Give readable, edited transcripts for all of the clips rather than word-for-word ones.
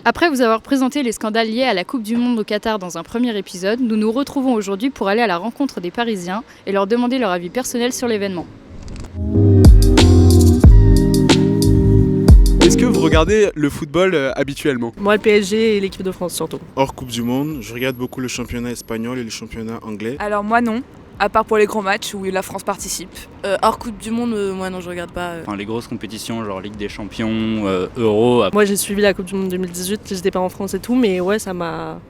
Après vous avoir présenté les scandales liés à la Coupe du Monde au Qatar dans un premier épisode, nous nous retrouvons aujourd'hui pour aller à la rencontre des Parisiens et leur demander leur avis personnel sur l'événement. Est-ce que vous regardez le football habituellement ? Moi, le PSG et l'équipe de France surtout. Hors Coupe du Monde, je regarde beaucoup le championnat espagnol et le championnat anglais. Alors moi non, à part pour les grands matchs où la France participe. Hors Coupe du Monde, moi non je regarde pas. Enfin, les grosses compétitions genre Ligue des Champions, Euro. Moi j'ai suivi la Coupe du Monde 2018, j'étais pas en France et tout, mais ouais ça m'a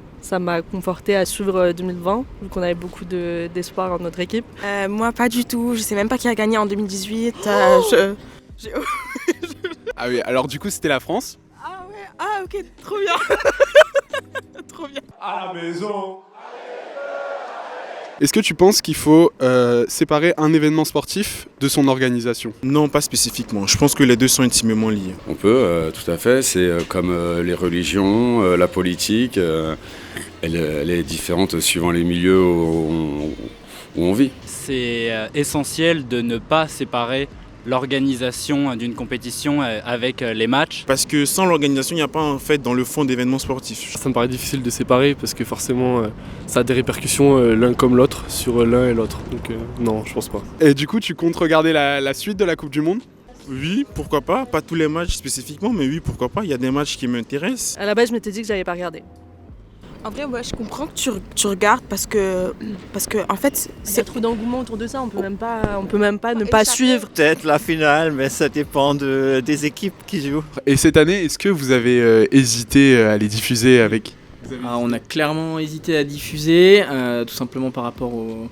conforté à suivre 2020, vu qu'on avait beaucoup d'espoir dans notre équipe. Moi pas du tout, je sais même pas qui a gagné en 2018. Ah oui, alors du coup c'était la France. Ah ouais, ah ok, trop bien. Trop bien. À la maison. Est-ce que tu penses qu'il faut séparer un événement sportif de son organisation ? Non, pas spécifiquement. Je pense que les deux sont intimement liés. On peut, tout à fait. C'est comme les religions, la politique. Elle est différente suivant les milieux où on vit. C'est essentiel de ne pas séparer l'organisation d'une compétition avec les matchs. Parce que sans l'organisation, il n'y a pas en fait dans le fond d'événements sportifs. Ça me paraît difficile de séparer parce que forcément ça a des répercussions l'un comme l'autre sur l'un et l'autre. Donc non, je pense pas. Et du coup, tu comptes regarder la suite de la Coupe du Monde ? Oui, pourquoi pas. Pas tous les matchs spécifiquement, mais oui, pourquoi pas. Il y a des matchs qui m'intéressent. À la base je m'étais dit que j'allais pas regarder. En vrai, ouais, je comprends que tu regardes parce que en fait, C'est trop d'engouement autour de ça, on peut même pas ne pas suivre. Peut-être la finale, mais ça dépend des équipes qui jouent. Et cette année, est-ce que vous avez hésité à les diffuser avec ? On a clairement hésité à diffuser, tout simplement par rapport aux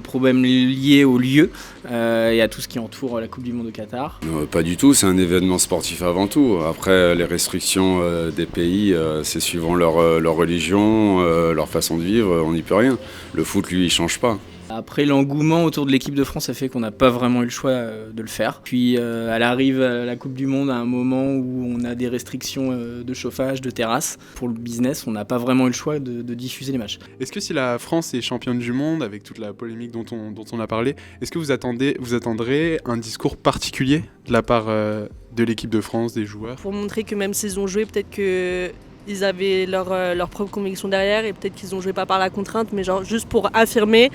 problèmes liés au lieu et à tout ce qui entoure la Coupe du Monde au Qatar. Pas du tout, c'est un événement sportif avant tout. Après, les restrictions des pays, c'est suivant leur religion, leur façon de vivre, on n'y peut rien. Le foot, lui, il change pas. Après, l'engouement autour de l'équipe de France a fait qu'on n'a pas vraiment eu le choix de le faire. Puis elle arrive la Coupe du Monde à un moment où on a des restrictions de chauffage, de terrasse. Pour le business, on n'a pas vraiment eu le choix de diffuser les matchs. Est-ce que si la France est championne du monde, avec toute la polémique dont on a parlé, est-ce que vous attendrez un discours particulier de la part de l'équipe de France, des joueurs ? Pour montrer que même s'ils ont joué, peut-être qu'ils avaient leur propre conviction derrière et peut-être qu'ils ont joué pas par la contrainte, mais genre juste pour affirmer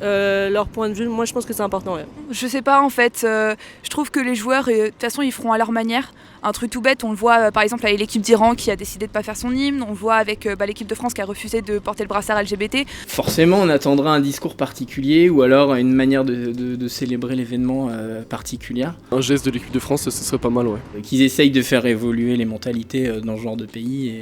leur point de vue. Moi je pense que c'est important. Ouais. Je sais pas en fait, je trouve que les joueurs de toute façon ils feront à leur manière. Un truc tout bête, on le voit par exemple avec l'équipe d'Iran qui a décidé de pas faire son hymne, on le voit avec l'équipe de France qui a refusé de porter le brassard LGBT. Forcément on attendra un discours particulier ou alors une manière de célébrer l'événement particulière. Un geste de l'équipe de France, ce serait pas mal, ouais. Qu'ils essayent de faire évoluer les mentalités dans ce genre de pays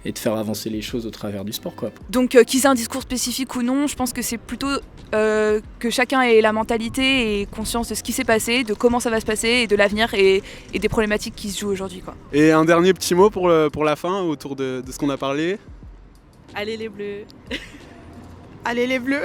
et de faire avancer les choses au travers du sport, quoi. Donc qu'ils aient un discours spécifique ou non, je pense que c'est plutôt que chacun ait la mentalité et conscience de ce qui s'est passé, de comment ça va se passer et de l'avenir et des problématiques qui se jouent aujourd'hui, quoi. Et un dernier petit mot pour la fin, autour de ce qu'on a parlé. Allez les Bleus. allez les Bleus.